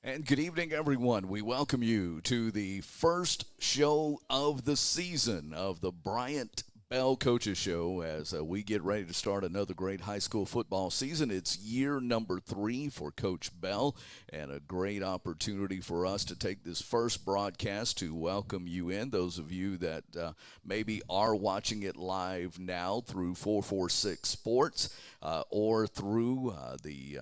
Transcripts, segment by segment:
And good evening, everyone. We welcome you to the first show of the season of the Bryant Bell Coaches Show as we get ready to start another great high school football season. It's year number 3 for Coach Bell, and a great opportunity for us to take this first broadcast to welcome you in. Those of you that maybe are watching it live now through 446 Sports or through the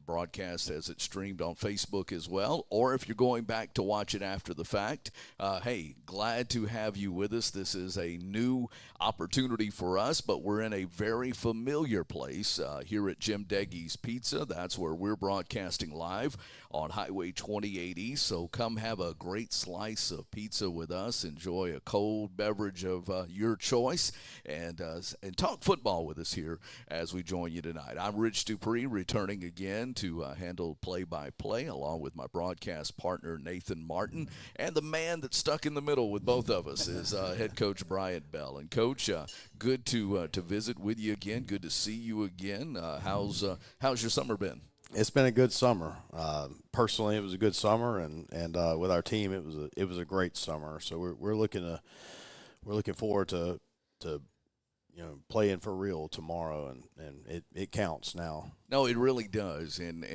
broadcast as it's streamed on Facebook as well, or if you're going back to watch it after the fact, hey, glad to have you with us. This is a new opportunity for us, but we're in a very familiar place here at Jim Deggys Pizza. That's where we're broadcasting live on Highway 28 East. So come have a great slice of pizza with us. Enjoy a cold beverage of your choice, and talk football with us here as we join you tonight. I'm Rich Dupree, returning again to handle play-by-play along with my broadcast partner Nathan Martin, and the man that's stuck in the middle with both of us is Head Coach Bryant Bell. And Coach, good to visit with you again. Good to see you again. How's your summer been? It's been a good summer. Personally, it was a good summer, and with our team, it was a great summer. So we're looking forward to playing for real tomorrow, and it counts now. No, it really does, and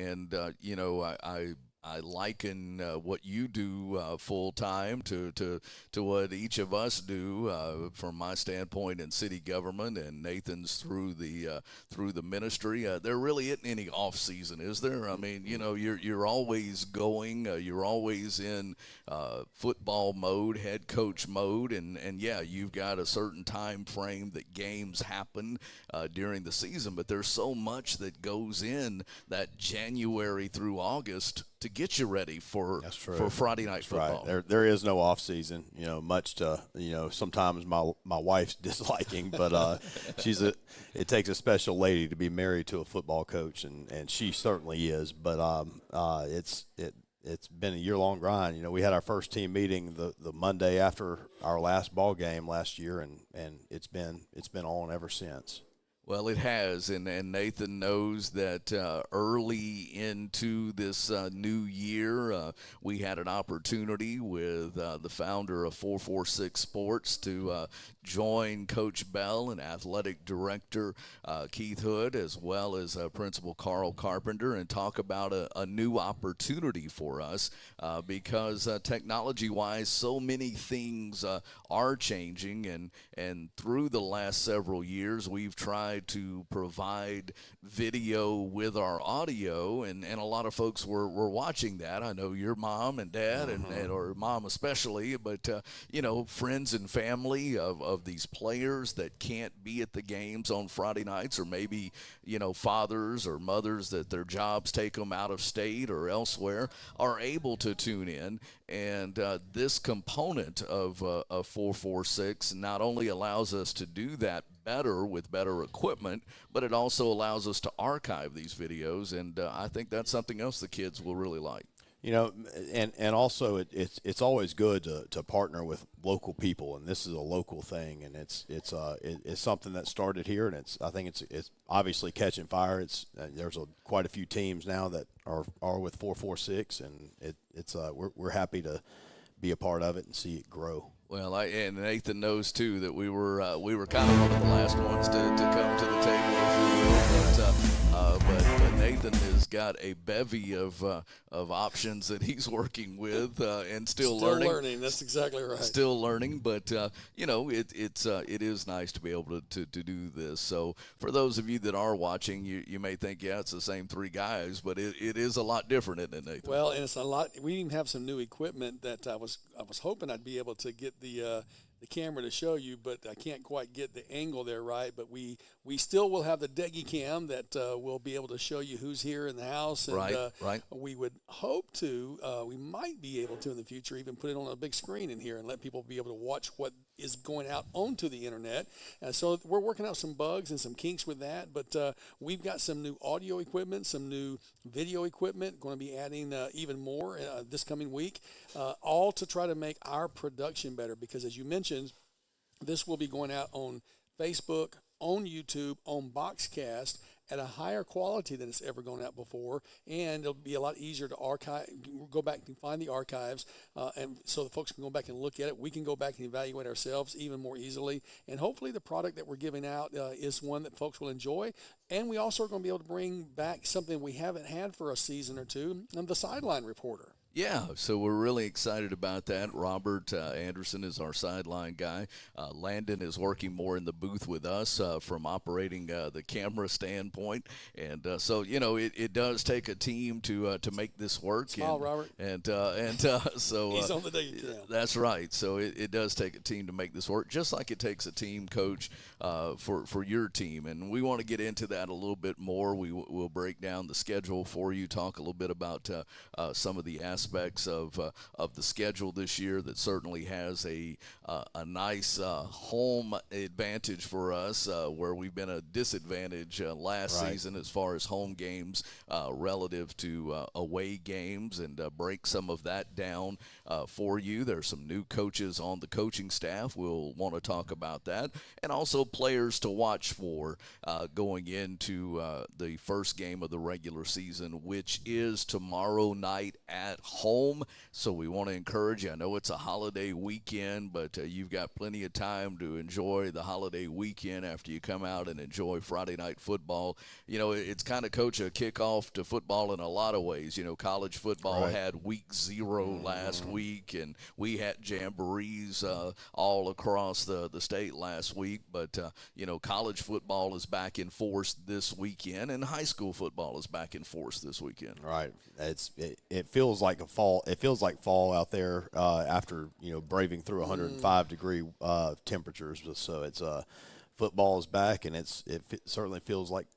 I liken what you do full time to what each of us do from my standpoint in city government, and Nathan's through the ministry. There really isn't any off season, is there? I mean, you're always going. You're always in football mode, head coach mode, and yeah, you've got a certain time frame that games happen during the season, but there's so much that goes in that January through August to get you ready for Friday night football. Right. There is no off season, much to, sometimes my wife's disliking, but it takes a special lady to be married to a football coach, and she certainly is. But it's been a year-long grind. We had our first team meeting the Monday after our last ball game last year, and it's been on ever since. Well, it has, and Nathan knows that early into this new year, we had an opportunity with the founder of 446 Sports to join Coach Bell and athletic director Keith Hood, as well as Principal Carl Carpenter, and talk about a new opportunity for us because technology-wise, so many things are changing, and through the last several years, we've tried to provide video with our audio, and a lot of folks were watching that. I know your mom and dad, and or mom especially, but friends and family of these players that can't be at the games on Friday nights, or maybe fathers or mothers that their jobs take them out of state or elsewhere, are able to tune in. And this component of 446 not only allows us to do that better with better equipment, but it also allows us to archive these videos, and I think that's something else the kids will really like. And also it's always good to partner with local people, and this is a local thing, and it's something that started here, and I think it's obviously catching fire. There's quite a few teams now that are with 446, and we're happy to be a part of it and see it grow. Well, and Nathan knows too that we were kind of one of the last ones to come to the table, if you will. But Nathan has got a bevy of options that he's working with and still learning. That's exactly right. Still learning, but it is nice to be able to do this. So for those of you that are watching, you may think, yeah, it's the same three guys, but it is a lot different, isn't it, Nathan? Well, and it's a lot. We even have some new equipment that I was hoping I'd be able to get the camera to show you, but I can't quite get the angle there right. But we still will have the Deggy cam that will be able to show you who's here in the house. And, right. We would hope to, we might be able to in the future even put it on a big screen in here and let people be able to watch what is going out onto the internet. So we're working out some bugs and some kinks with that, but we've got some new audio equipment, some new video equipment, going to be adding even more this coming week, all to try to make our production better, because as you mentioned, this will be going out on Facebook, on YouTube, on Boxcast at a higher quality than it's ever gone out before, and it'll be a lot easier to archive, go back and find the archives, and so the folks can go back and look at it. We can go back and evaluate ourselves even more easily, and hopefully the product that we're giving out is one that folks will enjoy. And we also are going to be able to bring back something we haven't had for a season or two, the Sideline Reporter. Yeah, so we're really excited about that. Robert Anderson is our sideline guy. Landon is working more in the booth with us from operating the camera standpoint. And so, it does take a team to make this work. Smile, Robert. And so he's on the day you can. That's right. So it does take a team to make this work, just like it takes a team coach for your team. And we want to get into that a little bit more. We'll break down the schedule for you, talk a little bit about some of the aspects of the schedule this year that certainly has a nice home advantage for us, where we've been a disadvantage last season as far as home games relative to away games, and break some of that down for you. There's some new coaches on the coaching staff. We'll want to talk about that, and also players to watch for going into the first game of the regular season, which is tomorrow night at home. So we want to encourage you. I know it's a holiday weekend, but you've got plenty of time to enjoy the holiday weekend after you come out and enjoy Friday night football. It's kind of, Coach, a kickoff to football in a lot of ways. College football had week 0 last week, and we had jamborees all across the state last week. But, college football is back in force this weekend, and high school football is back in force this weekend. Right. It feels like a fall. It feels like fall out there after braving through 105 degree temperatures. So it's football is back, and it certainly feels like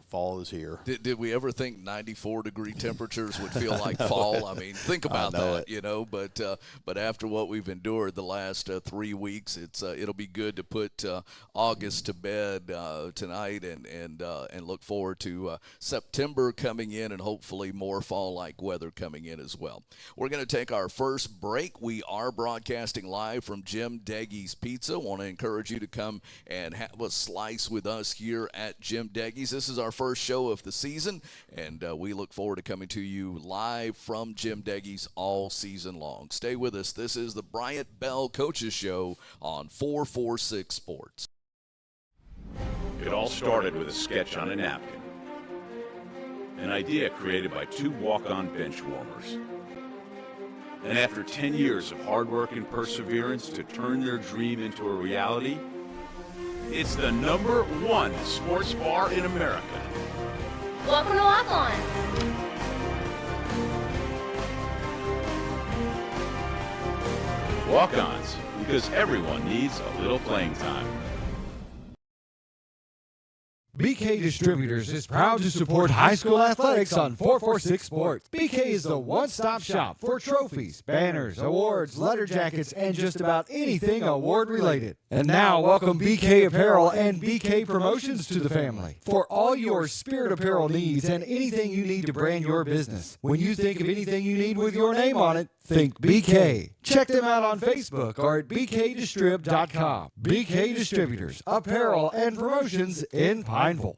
fall is here. Did we ever think 94 degree temperatures would feel like fall? I mean, think about that, but after what we've endured the last 3 weeks, it'll be good to put August to bed tonight and look forward to September coming in, and hopefully more fall-like weather coming in as well. We're going to take our first break. We are broadcasting live from Jim Deggys Pizza. Want to encourage you to come and have a slice with us here at Jim Deggys. This is our first show of the season, and we look forward to coming to you live from Jim Deggys all season long. Stay with us. This is the Bryant Bell Coaches Show on 446 Sports. It all started with a sketch on a napkin, an idea created by 2 walk-on bench warmers. And after 10 years of hard work and perseverance to turn their dream into a reality, it's the #1 sports bar in America. Welcome to Walk On. Walk-ons, because everyone needs a little playing time. BK Distributors is proud to support high school athletics on 446 Sports. BK is the one-stop shop for trophies, banners, awards, letter jackets, and just about anything award-related. And now, welcome BK Apparel and BK Promotions to the family. For all your spirit apparel needs and anything you need to brand your business. When you think of anything you need with your name on it, think BK. Check them out on Facebook or at bkdistrib.com. BK Distributors, Apparel and Promotions in Pineville.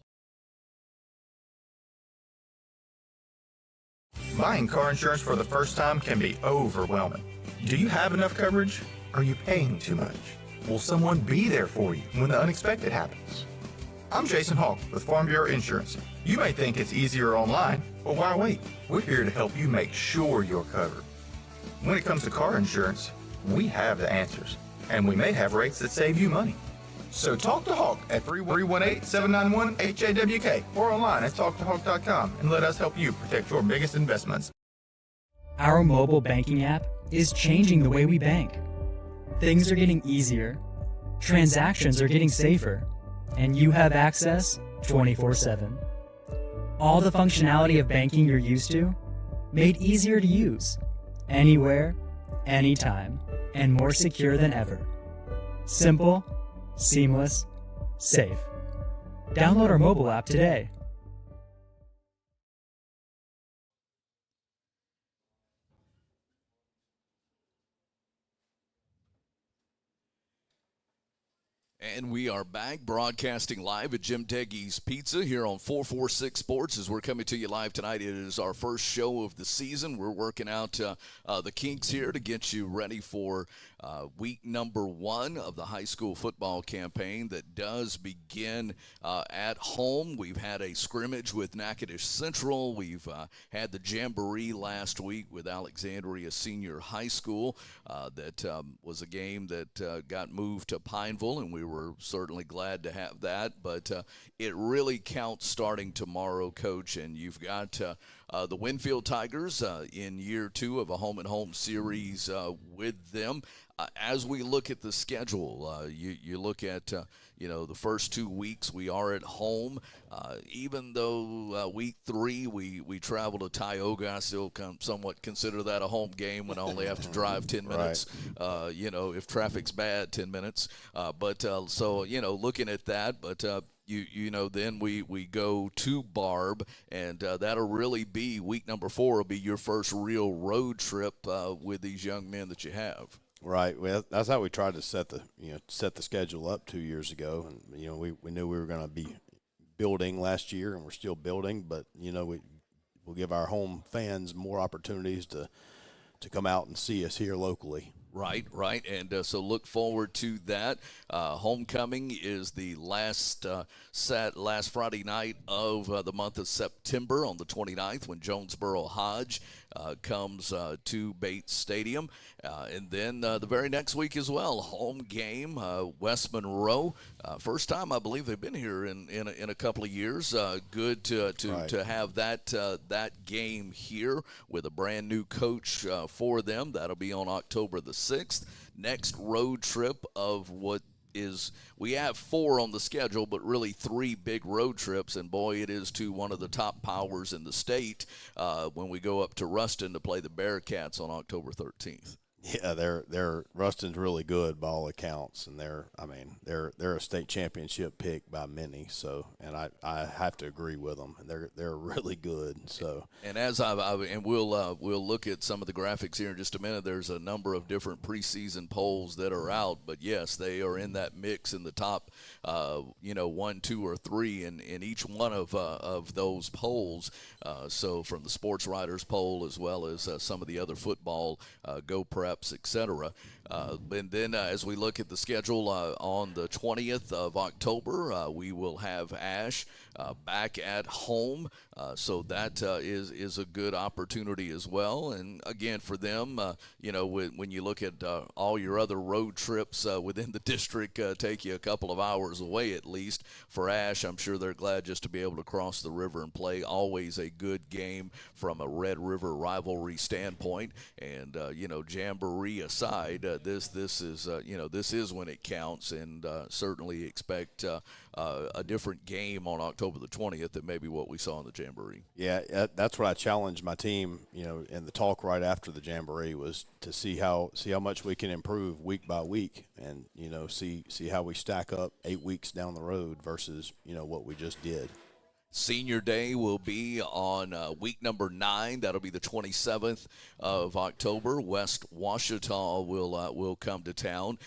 Buying car insurance for the first time can be overwhelming. Do you have enough coverage? Are you paying too much? Will someone be there for you when the unexpected happens? I'm Jason Hawk with Farm Bureau Insurance. You may think it's easier online, but why wait? We're here to help you make sure you're covered. When it comes to car insurance, we have the answers, and we may have rates that save you money. So talk to Hawk at 318-791-HAWK or online at talktohawk.com and let us help you protect your biggest investments. Our mobile banking app is changing the way we bank. Things are getting easier, transactions are getting safer, and you have access 24/7. All the functionality of banking you're used to, made easier to use, anywhere, anytime, and more secure than ever. Simple, seamless, safe. Download our mobile app today. And we are back broadcasting live at Jim Deggys Pizza here on 446 Sports as we're coming to you live tonight. It is our first show of the season. We're working out the kinks here to get you ready for week number 1 of the high school football campaign that does begin at home. We've had a scrimmage with Natchitoches Central. We've had the Jamboree last week with Alexandria Senior High School. That was a game that got moved to Pineville, and we were certainly glad to have that. But it really counts starting tomorrow, Coach, and you've got the Winnfield Tigers in year 2 of a home-and-home series with them. As we look at the schedule, you look at, the first 2 weeks we are at home. Even though week 3 we travel to Tioga, I still somewhat consider that a home game when I only have to drive 10 minutes, if traffic's bad, 10 minutes. Looking at that, but then we go to Barb, and that'll really be week number 4 will be your first real road trip with these young men that you have. Right. Well, that's how we tried to set the schedule up 2 years ago, and we knew we were going to be building last year, and we're still building, but we'll give our home fans more opportunities to come out and see us here locally. Right, and so look forward to that. Homecoming is the last Friday night of the month of September on the 29th when Jonesboro Hodge comes to Bates Stadium. And then the very next week as well, home game, West Monroe. First time I believe they've been here in a couple of years. Good to have that game here with a brand new coach for them. That'll be on October the 6th. Next road trip of what is, we have 4 on the schedule, but really 3 big road trips, and boy, it is to one of the top powers in the state when we go up to Ruston to play the Bearcats on October 13th. Yeah, they're Ruston's really good by all accounts, and they're a state championship pick by many. So, and I have to agree with them. They're really good. So, and as we'll look at some of the graphics here in just a minute. There's a number of different preseason polls that are out, but yes, they are in that mix in the top, 1, 2, or 3 in each one of those polls. So from the Sports Writers poll as well as some of the other football Go Prep, etc. And then as we look at the schedule on the 20th of October, we will have Ash back at home. So that is a good opportunity as well. And again, for them, when you look at all your other road trips within the district, take you a couple of hours away at least. For Ash, I'm sure they're glad just to be able to cross the river and play. Always a good game from a Red River rivalry standpoint. And, Jamboree aside, this is when it counts, and certainly expect a different game on October the 20th than maybe what we saw in the Jamboree. Yeah, that's what I challenged my team, in the talk right after the Jamboree was to see how much we can improve week by week, and see how we stack up 8 weeks down the road versus what we just did. Senior Day will be on week number 9. That'll be the 27th of October. West Washita will come to town,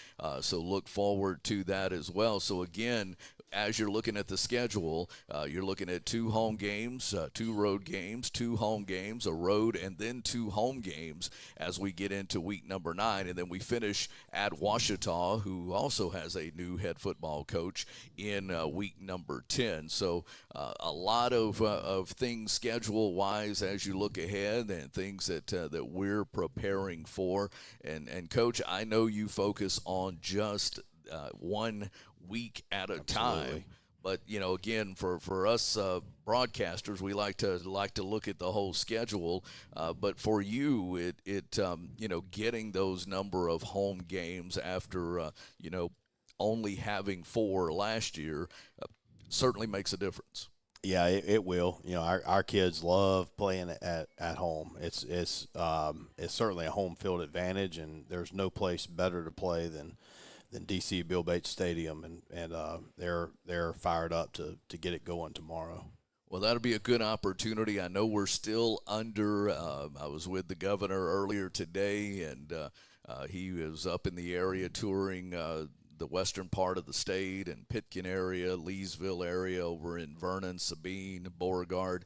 so look forward to that as well. So again, as you're looking at the schedule, you're looking at 2 home games, 2 road games, 2 home games, a road, and then 2 home games as we get into week number 9. And then we finish at Ouachita, who also has a new head football coach, in week number 10. So a lot of things schedule-wise as you look ahead, and things that we're preparing for. And Coach, I know you focus on just 1 week at a time, but again, for us broadcasters, we like to look at the whole schedule. But for you, it getting those number of home games after only having 4 last year certainly makes a difference. Yeah, it will. Our kids love playing at home. It's certainly a home field advantage, and there's no place better to play than DC Bill Bates Stadium, and they're fired up to get it going tomorrow. Well, that'll be a good opportunity. I know we're still under. I was with the governor earlier today, and he was up in the area touring the western part of the state and Pitkin area, Leesville area, over in Vernon, Sabine, Beauregard,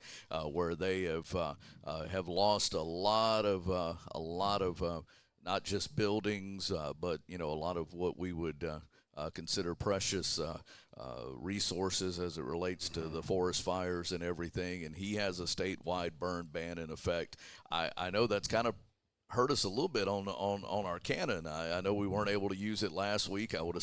where they have lost a lot of not just buildings, but a lot of what we would consider precious resources as it relates to the forest fires and everything. And he has a statewide burn ban in effect. I know that's kind of hurt us a little bit on our cannon. I know we weren't able to use it last week. I would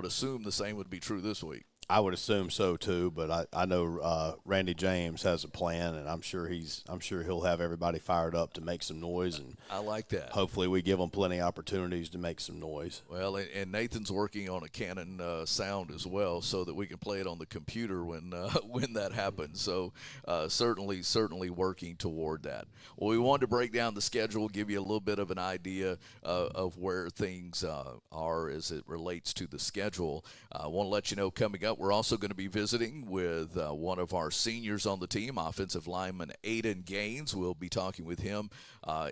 assume the same would be true this week. I would assume so too, but I know Randy James has a plan, and I'm sure he'll have everybody fired up to make some noise, and I like that. Hopefully, we give them plenty of opportunities to make some noise. Well, and Nathan's working on a Canon sound as well, so that we can play it on the computer when that happens. So certainly working toward that. Well, we wanted to break down the schedule, give you a little bit of an idea of where things are as it relates to the schedule. I want to let you know, coming up, we're also going to be visiting with one of our seniors on the team, offensive lineman Aiden Gaines. We'll be talking with him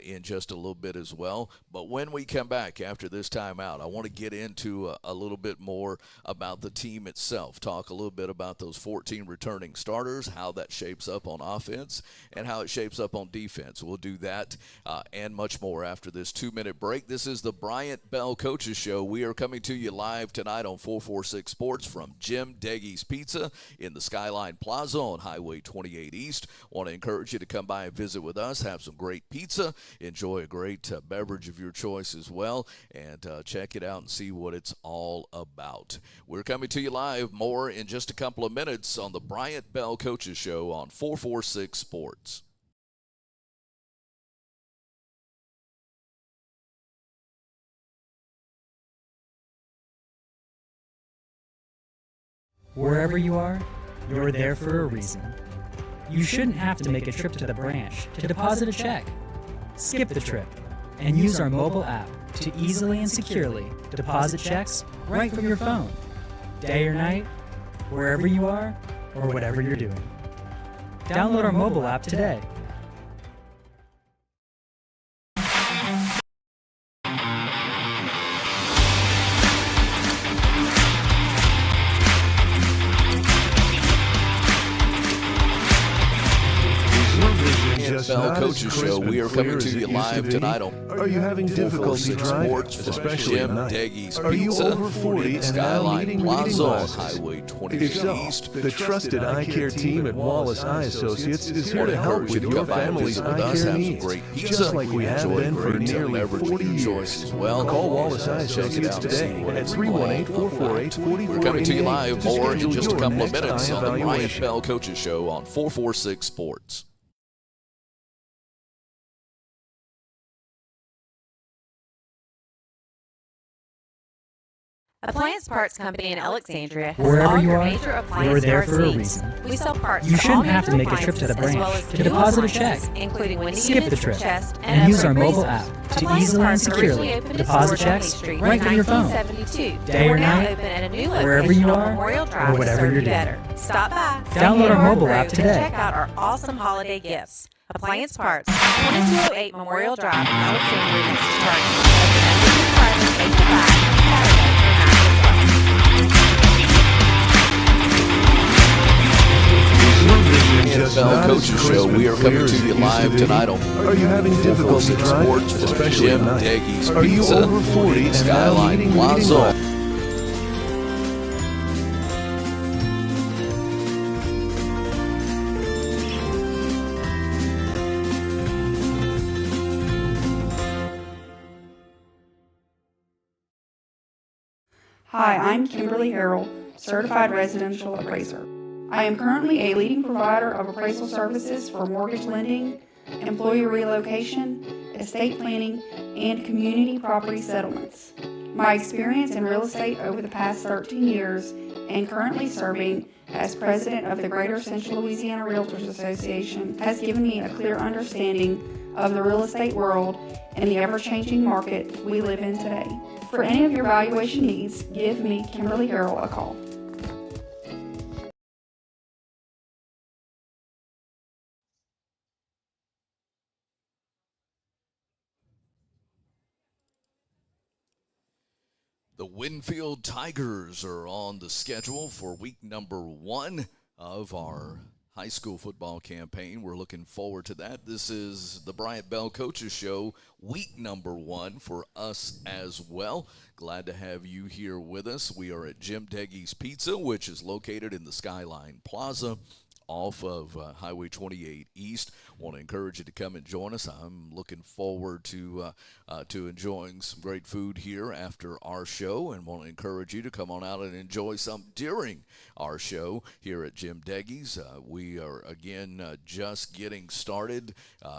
in just a little bit as well. But when we come back after this timeout, I want to get into a little bit more about the team itself, talk a little bit about those 14 returning starters, how that shapes up on offense, and how it shapes up on defense. We'll do that and much more after this 2-minute break. This is the Bryant Bell Coaches Show. We are coming to you live tonight on 446 Sports from Jim Deggys Pizza in the Skyline Plaza on Highway 28 East. Want to encourage you to come by and visit with us, have some great pizza, enjoy a great beverage of your choice as well, and check it out and see what it's all about. We're coming to you live, more in just a couple of minutes on the Bryant Bell Coaches Show on 446 Sports. Wherever you are, you're there for a reason. You shouldn't have to make a trip to the branch to deposit a check. Skip the trip and use our mobile app to easily and securely deposit checks right from your phone, day or night, wherever you are or whatever you're doing. Download our mobile app today. Bell Coaches Show. We are coming to you live tonight on Are you having difficulty driving, Sports especially Jim at night? Deggys Are you Pizza over 40 in the and now Skyline needing Plaza reading on glasses? Highway 28 If so, East. the trusted eye care team at Wallace Eye Associates is here to help with your family's eye care needs, just like we have been for nearly 40 years. Call Wallace Eye Associates today at 318-448-4488. We're coming to you live, more in schedule just a your couple of next minutes eye on the Bryant evaluation. Bell Coaches Show on 446 Sports. Appliance Parts Company in Alexandria has Wherever all you your are, major appliance you're there for a needs. reason. We sell parts You for shouldn't all have to major make a trip to the appliances, as well branch as to new deposit a appliances, check. including window Skip the units, trip chest, and use our other mobile appraisals. app to Appliance easily and Parts originally securely opened its deposit doors on checks Main Street right in from your phone, 1972. day or We're now night, open at a new wherever location you on are Memorial or Drive to whatever serve you're you doing. better. Stop by, say Download hey to our mobile crew, app and today. check out our awesome holiday gifts. Appliance Parts, 2208 Memorial Drive in Alexandria next to Target. Open Monday through Friday, 8 to 5, and Saturday from 9 to 12. just Bell not as Coaches crisp Show. and We are clear coming as to it you used to live be? tonight on Are you having difficulty 446 driving, Sports for especially Jim at night? Deggys Are you Pizza over 40 in and now Skyline needing reading Plaza. glasses? Hi, I'm Kimberly Harrell, Certified Residential Appraiser. I am currently a leading provider of appraisal services for mortgage lending, employee relocation, estate planning, and community property settlements. My experience in real estate over the past 13 years and currently serving as president of the Greater Central Louisiana Realtors Association has given me a clear understanding of the real estate world and the ever-changing market we live in today. For any of your valuation needs, give me, Kimberly Harrell, a call. The Winnfield Tigers are on the schedule for week number 1 of our high school football campaign. We're looking forward to that. This is the Bryant Bell Coaches Show, week number 1 for us as well. Glad to have you here with us. We are at Jim Deggys Pizza, which is located in the Skyline Plaza off of Highway 28 East. Want to encourage you to come and join us. I'm looking forward to enjoying some great food here after our show, and want to encourage you to come on out and enjoy some during our show here at Jim Deggys. We are, again, just getting started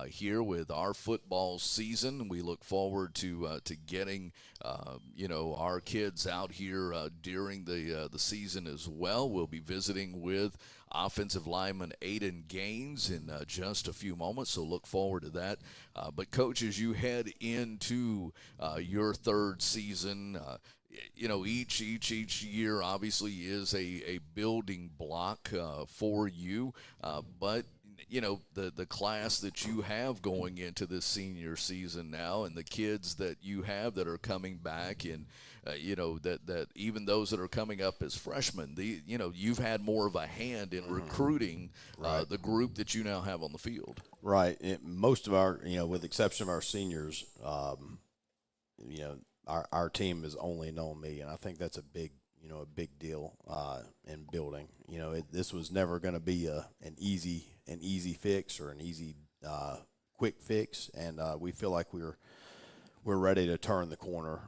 here with our football season. We look forward to getting our kids out here during the season as well. We'll be visiting with offensive lineman Aiden Gaines in just a few moments, so look forward to that. But, Coach, as you head into your third season, each year obviously is a building block for you, but the class that you have going into this senior season now, and the kids that you have that are coming back, and that even those that are coming up as freshmen, you've had more of a hand in recruiting the group that you now have on the field. Right. Most of our, with the exception of our seniors, our team has only known me, and I think that's a big deal in building. This was never going to be an easy fix or an easy quick fix, and we feel like we're ready to turn the corner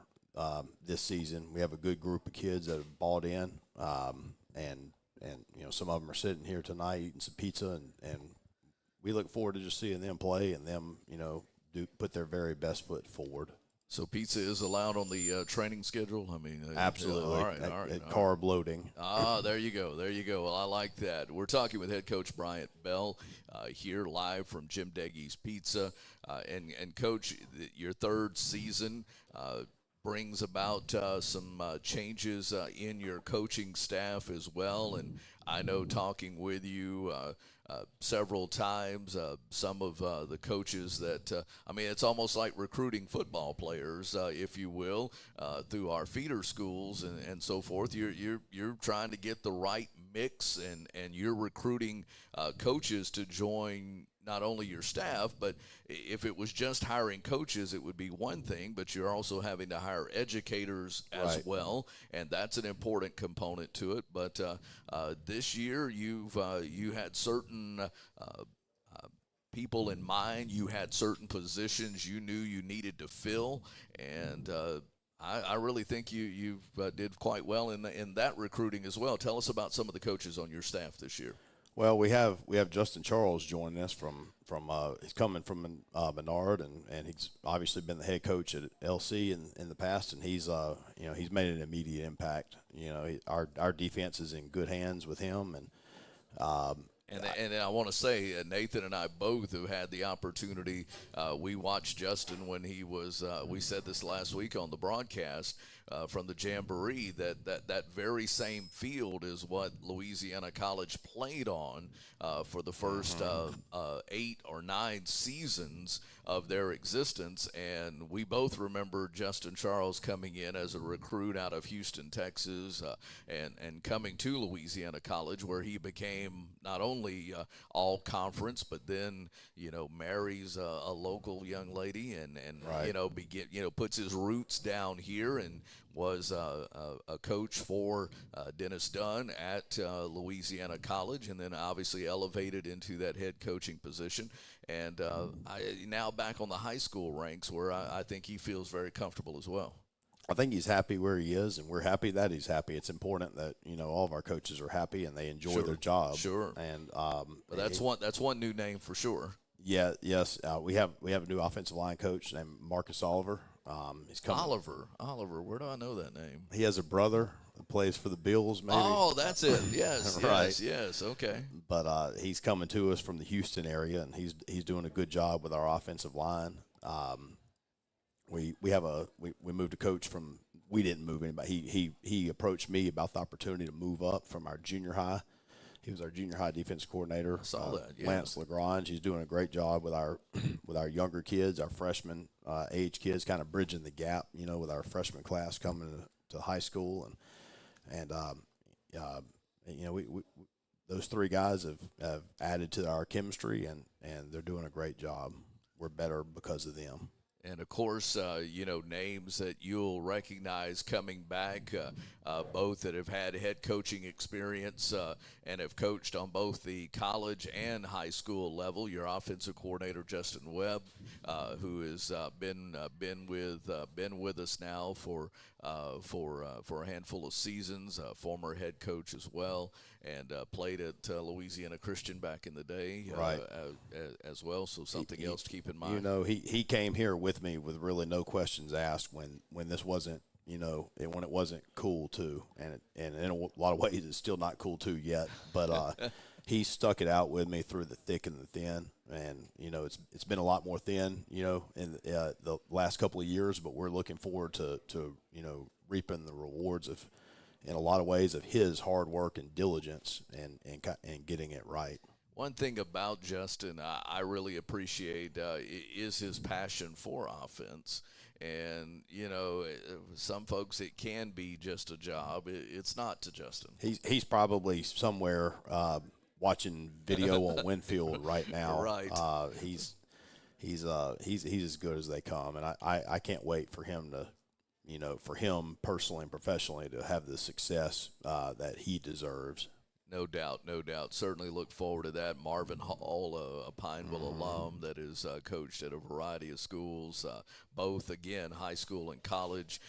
this season. We have a good group of kids that have bought in, and some of them are sitting here tonight eating some pizza, and we look forward to just seeing them play and them put their very best foot forward. So pizza is allowed on the training schedule? I mean, absolutely. All right. Carb loading. There you go. Well, I like that. We're talking with Head Coach Bryant Bell here live from Jim Deggys Pizza. And Coach, your third season brings about some changes in your coaching staff as well. And I know, talking with you several times, some of the coaches that it's almost like recruiting football players, if you will, through our feeder schools and so forth. You're trying to get the right mix, and you're recruiting coaches to join not only your staff, but if it was just hiring coaches, it would be one thing, but you're also having to hire educators as well, and that's an important component to it. But this year, you had certain people in mind. You had certain positions you knew you needed to fill, and I really think you did quite well in that recruiting as well. Tell us about some of the coaches on your staff this year. Well, we have Justin Charles joining us from he's coming from Menard, and he's obviously been the head coach at LC in the past, and he's made an immediate impact. Our defense is in good hands with him, and I want to say Nathan and I both have had the opportunity. We watched Justin when he was. We said this last week on the broadcast. from the Jamboree, that very same field is what Louisiana College played on for the first 8 or 9 seasons of their existence. And we both remember Justin Charles coming in as a recruit out of Houston, Texas, and coming to Louisiana College, where he became not only all conference, but then marries a local young lady and puts his roots down here and was a coach for Dennis Dunn at Louisiana College, and then obviously elevated into that head coaching position. And now back on the high school ranks, where I think he feels very comfortable as well. I think he's happy where he is, and we're happy that he's happy. It's important that all of our coaches are happy and they enjoy their job. Sure. And but that's one new name for sure. Yeah. Yes. We have a new offensive line coach named Marcus Oliver. He's coming. Oliver. Where do I know that name? He has a brother that plays for the Bills. Maybe. Oh, that's it. Yes. Right. Yes. Okay. But he's coming to us from the Houston area, and he's doing a good job with our offensive line. We moved a coach from. We didn't move anybody. He approached me about the opportunity to move up from our junior high. He was our junior high defense coordinator. I saw that. Yeah. Lance Lagrange. He's doing a great job with our younger kids, our freshman age kids, kind of bridging the gap. With our freshman class coming to high school, and those 3 guys have added to our chemistry, and they're doing a great job. We're better because of them. And, of course, names that you'll recognize coming back, both that have had head coaching experience and have coached on both the college and high school level. Your offensive coordinator, Justin Webb, who has been with us now for a handful of seasons, former head coach as well, and played at Louisiana Christian back in the day, right. As well. So something else to keep in mind. He came here with me with really no questions asked when this wasn't, when it wasn't cool too, and in a lot of ways it's still not cool too yet. But he stuck it out with me through the thick and the thin, and it's been a lot more thin, in the last couple of years. But we're looking forward to reaping the rewards of, in a lot of ways, of his hard work and diligence and getting it right. One thing about Justin I really appreciate is his passion for offense. And, some folks, it can be just a job. It's not to Justin. He's probably somewhere watching video on Winnfield right now. Right. He's as good as they come. And I can't wait for him to, for him personally and professionally to have the success that he deserves. No doubt. Certainly look forward to that. Marvin Hall, a Pineville alum that is coached at a variety of schools, both, again, high school and college,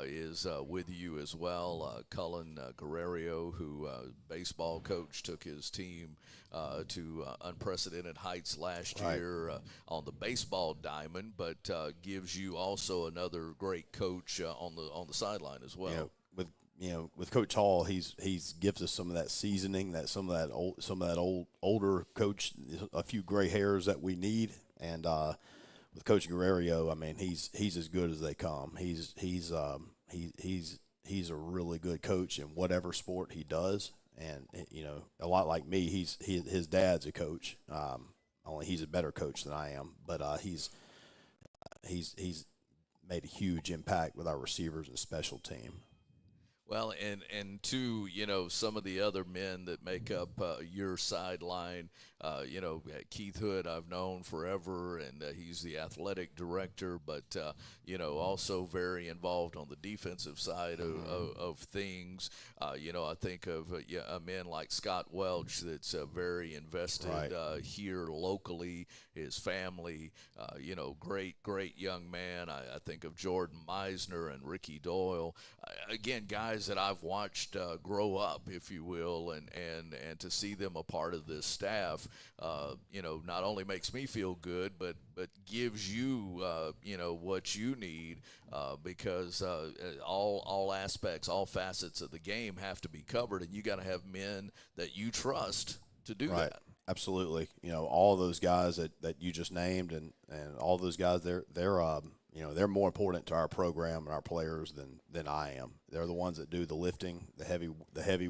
is with you as well. Cullen Guerrero, who baseball coach, took his team to unprecedented heights last year on the baseball diamond, but gives you also another great coach on the sideline as well. With Coach Hall, he's gives us some of that seasoning, some of that older coach, a few gray hairs that we need. And with Coach Guerrero, I mean, he's as good as they come. He's a really good coach in whatever sport he does. And a lot like me, his dad's a coach. Only he's a better coach than I am. But he's made a huge impact with our receivers and special team. Well, and to, some of the other men that make up your sideline, Keith Hood I've known forever, and he's the athletic director, but, also very involved on the defensive side of things. I think of a man like Scott Welch that's very invested here locally, his family, great young man. I think of Jordan Meisner and Ricky Doyle. Again, guys that I've watched grow up, if you will, and to see them a part of this staff, not only makes me feel good, but gives you, what you need, because all aspects, all facets of the game have to be covered, and you got to have men that you trust to do that. Absolutely. All those guys that you just named and all those guys, they're they're more important to our program and our players than I am. They're the ones that do the lifting, the heavy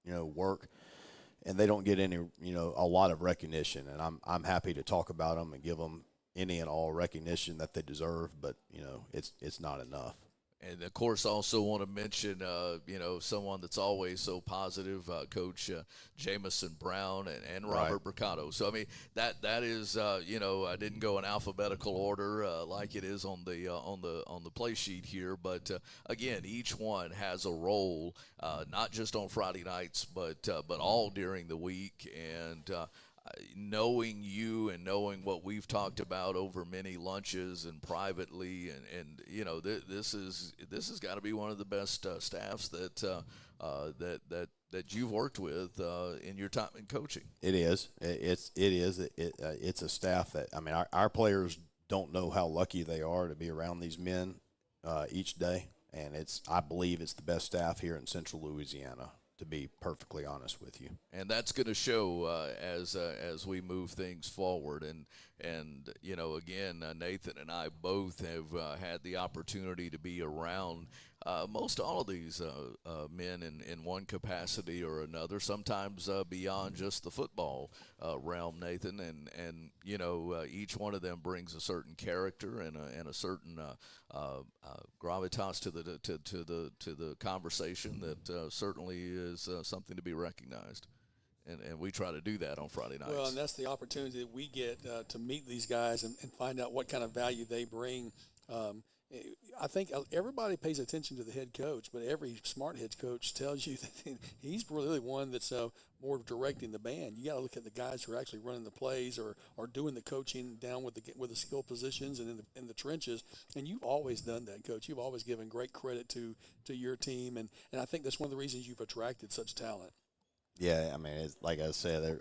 work, and they don't get any a lot of recognition. And I'm happy to talk about them and give them any and all recognition that they deserve, but it's not enough. And, of course, also want to mention, someone that's always so positive, Coach Jamison Brown and Robert Mercado. So, I mean, that is, I didn't go in alphabetical order like it is on the play sheet here. But, again, each one has a role, not just on Friday nights, but all during the week. And knowing you and knowing what we've talked about over many lunches and privately, and this has got to be one of the best staffs that you've worked with in your time in coaching. It is. It's a staff that, I mean, our players don't know how lucky they are to be around these men each day, and I believe it's the best staff here in Central Louisiana, to be perfectly honest with you. And that's going to show as we move things forward. And again, Nathan and I both have had the opportunity to be around most all of these men in one capacity or another, sometimes beyond just the football realm, Nathan. And each one of them brings a certain character and a certain gravitas to the conversation that certainly is something to be recognized. And we try to do that on Friday nights. Well, and that's the opportunity that we get to meet these guys and find out what kind of value they bring. I think everybody pays attention to the head coach, but every smart head coach tells you that he's really one that's more directing the band. You got to look at the guys who are actually running the plays or doing the coaching down with the skill positions and in the trenches. And you've always done that, Coach. You've always given great credit to your team, and I think that's one of the reasons you've attracted such talent. Yeah, I mean, it's, like I said,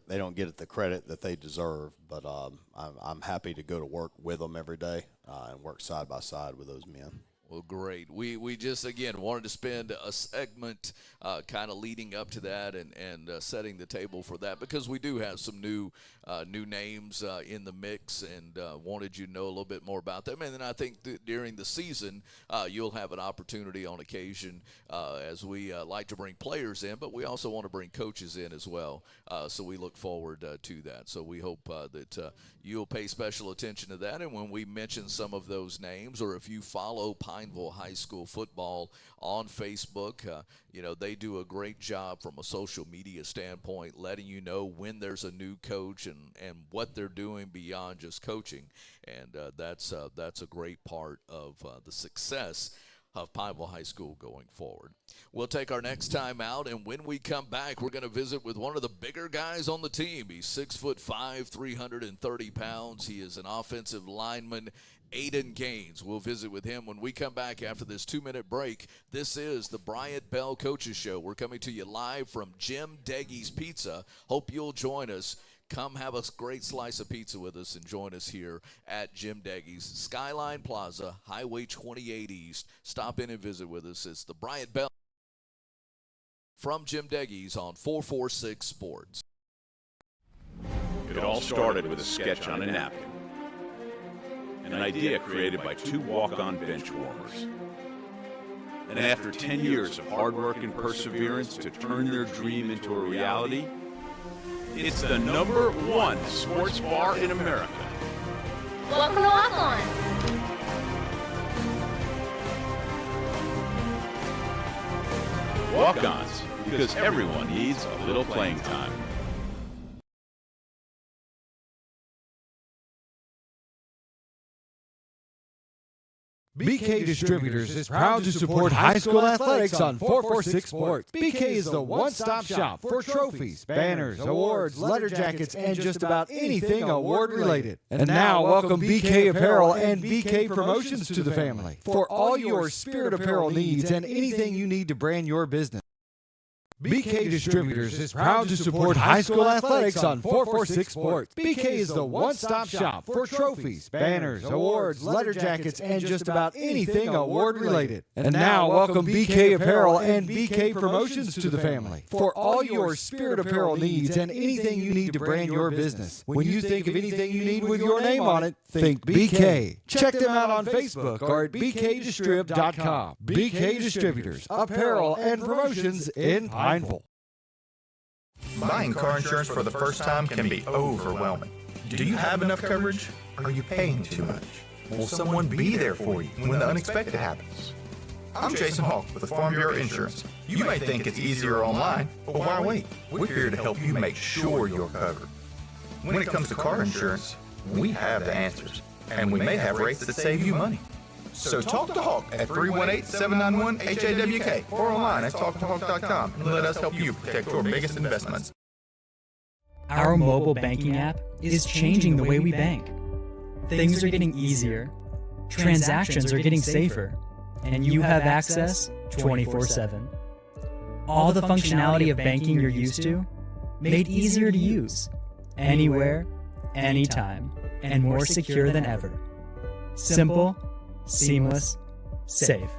they don't get the credit that they deserve, but I'm happy to go to work with them every day and work side by side with those men. Well, great. We just, again, wanted to spend a segment kind of leading up to that and setting the table for that, because we do have some new names in the mix, and wanted you to know a little bit more about them. And then I think during the season, you'll have an opportunity on occasion, as we like to bring players in, but we also want to bring coaches in as well. So we look forward to that. So we hope that you'll pay special attention to that. And when we mention some of those names, or if you follow Pineville High School football on Facebook, they do a great job from a social media standpoint, letting you know when there's a new coach and what they're doing beyond just coaching. And that's a great part of the success of Pineville High School going forward. We'll take our next time out, and when we come back, we're going to visit with one of the bigger guys on the team. He's 6'5", 330 pounds. He is an offensive lineman, Aiden Gaines. We'll visit with him when we come back after this 2-minute break. This is the Bryant Bell Coaches Show. We're coming to you live from Jim Deggys Pizza. Hope you'll join us. Come have a great slice of pizza with us and join us here at Jim Deggys, Skyline Plaza, Highway 28 East. Stop in and visit with us. It's the Bryant Bell from Jim Deggys on 446 Sports. It all started with a sketch on a napkin, an idea created by two walk-on bench warmers. And after 10 years of hard work and perseverance to turn their dream into a reality, it's the #1 sports bar in America. Welcome to Walk On. Walk-ons, because everyone needs a little playing time. BK Distributors is proud to support high school athletics on 446 Sports. BK is the one-stop shop for trophies, banners, awards, letter jackets, and just about anything award-related. And now, welcome BK Apparel and BK Promotions to the family for all your spirit apparel needs and anything you need to brand your business. BK Distributors is proud to support high school athletics on 446 Sports. BK is the one-stop shop for trophies, banners, awards, letter jackets, and just about anything award-related. And now, welcome BK Apparel and BK Promotions to the family. For all your spirit apparel needs and anything you need to brand your business. When you think of anything you need with your name on it, think BK. Check them out on Facebook or at bkdistrib.com. BK Distributors, apparel and promotions in Pineville. Buying car insurance for the first time can be overwhelming. Do you have enough coverage? Are you paying too much? Will someone be there for you when the unexpected happens? I'm Jason Hawk with Farm Bureau Insurance. You may think it's easier online, but why wait? We're here to help you make sure you're covered. When it comes to car insurance, we have the answers, and we may have rates that save you money. So talk to Hawk at 318-791-HAWK or online at talktohawk.com and let us help you protect your biggest investments. Our mobile banking app is changing the way we bank. Things are getting easier, transactions are getting safer, and you have access 24/7. All the functionality of banking you're used to, made easier to use, anywhere, anytime, and more secure than ever. Simple, seamless, safe.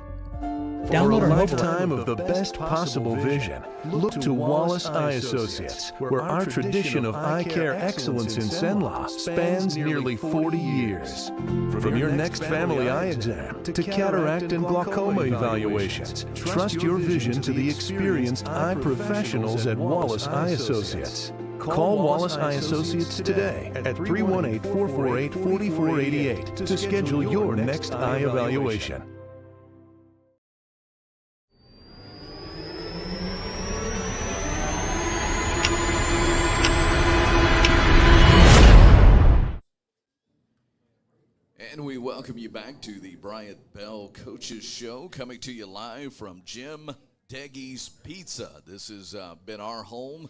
For a lifetime of the best possible vision, look to Wallace Eye Associates, where our tradition of eye care excellence in Cenla spans nearly 40 years. From your next family eye exam to cataract and glaucoma evaluations, trust your vision to the experienced eye professionals at Wallace Eye Associates. Call Wallace Eye Associates today at 318-448-4488 to schedule your next eye evaluation. And we welcome you back to the Bryant Bell Coaches Show, coming to you live from Jim Deggys Pizza. This has been our home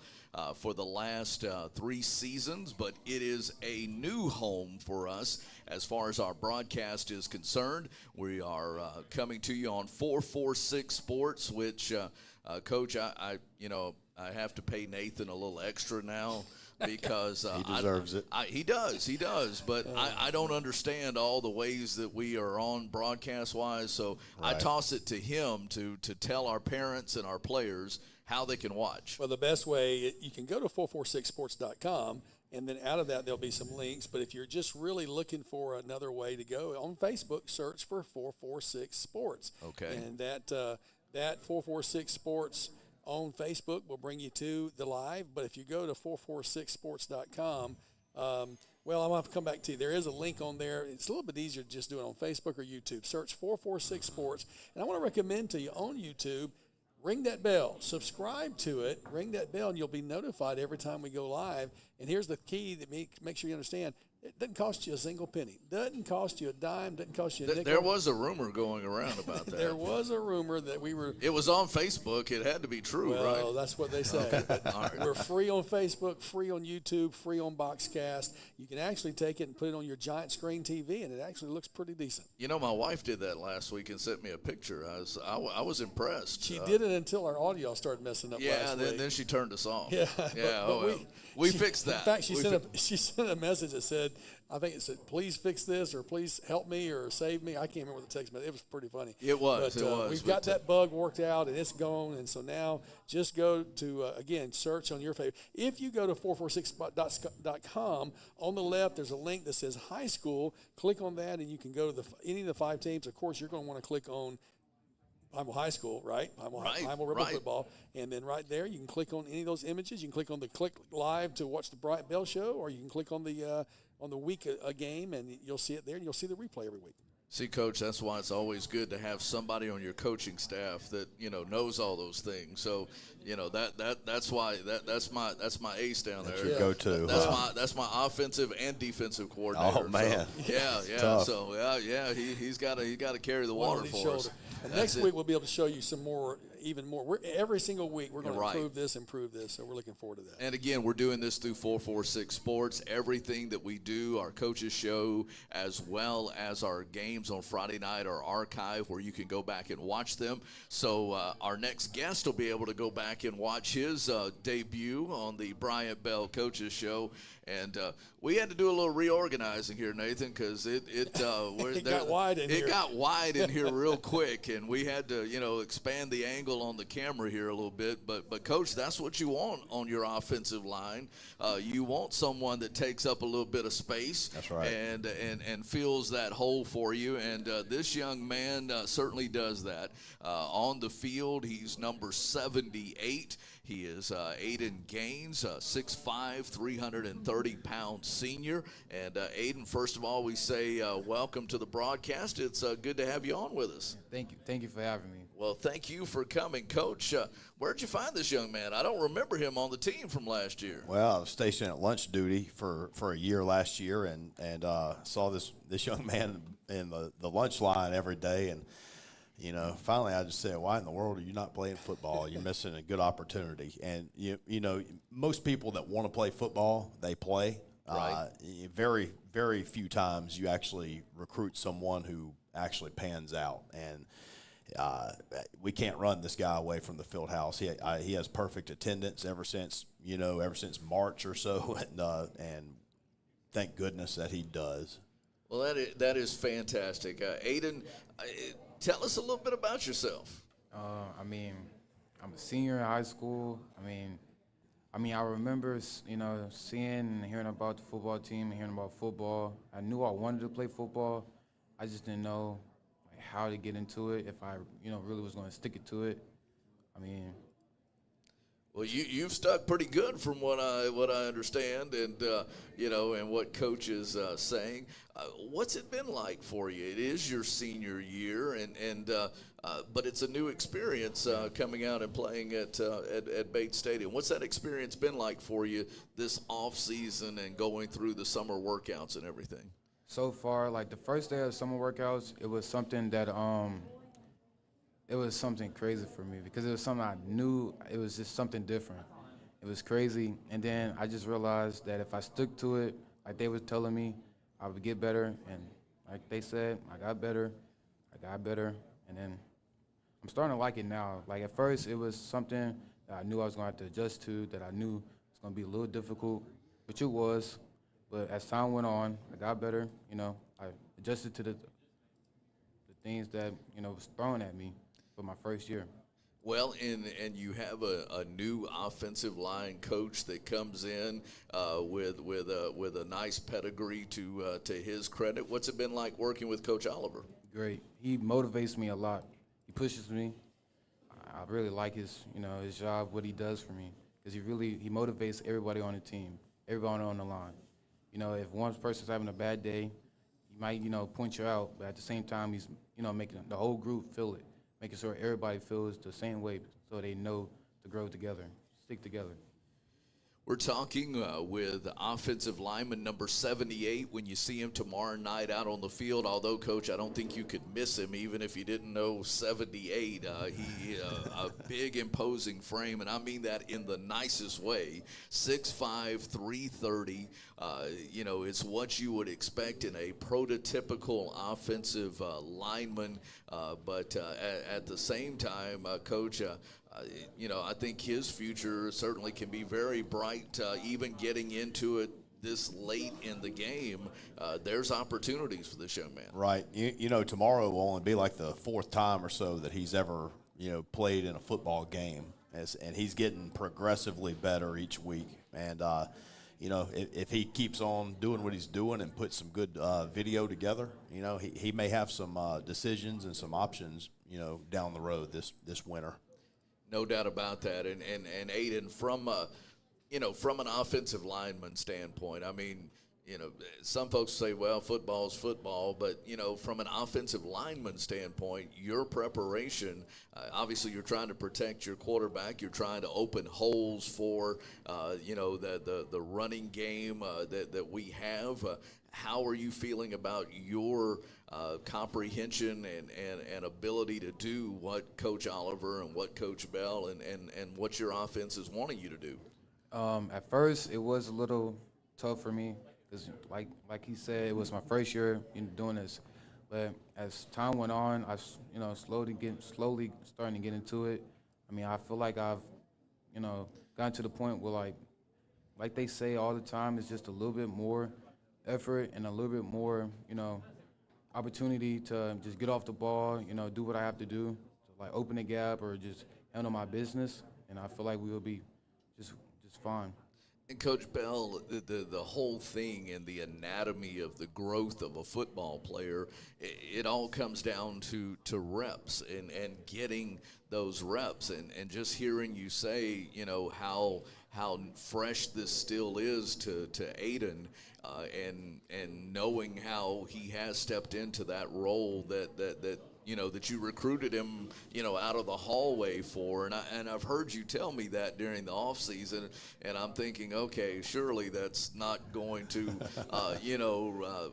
for the last 3 seasons, but it is a new home for us as far as our broadcast is concerned. We are coming to you on 446 Sports, which, Coach, I have to pay Nathan a little extra now. Because he deserves it. He does. But I don't understand all the ways that we are on broadcast-wise. So right. I toss it to him to tell our parents and our players how they can watch. Well, the best way, you can go to 446sports.com, and then out of that there'll be some links. But if you're just really looking for another way to go, on Facebook, search for 446 Sports. Okay. And that 446 Sports on Facebook will bring you to the live, but if you go to 446sports.com, well, I'm going to have to come back to you. There is a link on there. It's a little bit easier to just do it on Facebook or YouTube. Search 446 Sports, and I want to recommend to you on YouTube, ring that bell, subscribe to it, ring that bell, and you'll be notified every time we go live. And here's the key that make sure you understand. It doesn't cost you a single penny. Doesn't cost you a dime. Doesn't cost you a nickel. There was a rumor going around about that. There was a rumor that we were. It was on Facebook. It had to be true, right? Well, that's what they say. Right. We're free on Facebook, free on YouTube, free on Boxcast. You can actually take it and put it on your giant screen TV, and it actually looks pretty decent. You know, my wife did that last week and sent me a picture. I was impressed. She did it until our audio started messing up. Yeah, then she turned us off. Yeah, but we fixed that. In fact, she sent a message that said, I think it said, please fix this, or please help me, or save me. I can't remember the text message. It was pretty funny. It was. We've got that bug worked out, and it's gone. And so now just go to, again, search on your favorite. If you go to 446.com, on the left there's a link that says high school. Click on that, and you can go to any of the 5 teams. Of course, you're going to want to click on Pineville High School, right? Pineville Rebel football. And then right there, you can click on any of those images. You can click on the click live to watch the Bryant Bell show, or you can click on the week a game, and you'll see it there, and you'll see the replay every week. See, Coach, that's why it's always good to have somebody on your coaching staff that, knows all those things. So, that's why that's my ace down there. That's your go-to. That's my offensive and defensive coordinator. Oh man. So, yeah. Tough. So he's got to carry the water for us. And next week we'll be able to show you some more even more. Every single week we're going to Right. improve this. So we're looking forward to that. And again, we're doing this through 446 Sports. Everything that we do, our coaches show, as well as our games on Friday night are archived where you can go back and watch them. So our next guest will be able to go back and watch his debut on the Bryant Bell Coaches Show. And we had to do a little reorganizing here, Nathan, because it got wide in here. It got wide in here real quick, and we had to, expand the angle on the camera here a little bit. But Coach, that's what you want on your offensive line. You want someone that takes up a little bit of space. That's right. And fills that hole for you. And this young man certainly does that. On the field, he's number 78. He is Aiden Gaines, 6'5", 330-pound senior. And Aiden, first of all, we say welcome to the broadcast. It's good to have you on with us. Thank you. Thank you for having me. Well, thank you for coming. Coach, where'd you find this young man? I don't remember him on the team from last year. Well, I was stationed at lunch duty for a year last year, and saw this young man in the lunch line every day, and finally I just said, why in the world are you not playing football? You're missing a good opportunity. And most people that want to play football, they play. Right. Very, very few times you actually recruit someone who actually pans out, and we can't run this guy away from the field house. He has perfect attendance ever since March or so, and thank goodness that he does. Well, that is fantastic. Aiden, tell us a little bit about yourself. I'm a senior in high school. I remember, seeing and hearing about the football team and hearing about football. I knew I wanted to play football. I just didn't know how to get into it, if I, really was going to stick it to it. Well, you've stuck pretty good from what I understand, and and what Coach is saying. What's it been like for you? It is your senior year, but it's a new experience coming out and playing at Bates Stadium. What's that experience been like for you this off season and going through the summer workouts and everything? So far, the first day of summer workouts, it was something that it was something crazy for me because it was something I knew. It was just something different. It was crazy, and then I just realized that if I stuck to it, like they was telling me, I would get better, and like they said, I got better, and then I'm starting to like it now. Like at first, it was something that I knew I was going to have to adjust to, that I knew it was going to be a little difficult, which it was. But as time went on, I got better. I adjusted to the things that was thrown at me for my first year. Well, and you have a new offensive line coach that comes in with a nice pedigree to his credit. What's it been like working with Coach Oliver? Great. He motivates me a lot. He pushes me. I really like his job, what he does for me, because he motivates everybody on the team, everybody on the line. If one person's having a bad day, he might point you out, but at the same time he's making the whole group feel it, making sure everybody feels the same way so they know to grow together, stick together. We're talking with offensive lineman number 78 when you see him tomorrow night out on the field. Although, Coach, I don't think you could miss him even if you didn't know 78. He a big, imposing frame, and I mean that in the nicest way. 6'5", 330. It's what you would expect in a prototypical offensive lineman. But at the same time, Coach, I think his future certainly can be very bright, even getting into it this late in the game. There's opportunities for this young man. Right. Tomorrow will only be like the fourth time or so that he's ever, played in a football game. And he's getting progressively better each week. And, if he keeps on doing what he's doing and puts some good video together, he may have some decisions and some options, down the road this winter. No doubt about that. And Aiden, from an offensive lineman standpoint, you know, some folks say, well, football's football, but, you know, from an offensive lineman standpoint, your preparation, obviously you're trying to protect your quarterback. You're trying to open holes for, you know, the running game that we have. How are you feeling about your comprehension and ability to do what Coach Oliver and what Coach Bell and what your offense is wanting you to do? At first, it was a little tough for me because, like he said, it was my first year doing this. But as time went on, I slowly starting to get into it. I mean, I feel like I've, gotten to the point where like they say all the time, it's just a little bit more effort and a little bit more, opportunity to just get off the ball, do what I have to do, to open the gap or just handle my business, and I feel like we will be just fine. And Coach Bell, the whole thing and the anatomy of the growth of a football player, it all comes down to reps and getting those reps and just hearing you say, how fresh this still is to Aiden, and knowing how he has stepped into that role that you recruited him, out of the hallway for. And I've heard you tell me that during the off season, and I'm thinking, okay, surely that's not going to,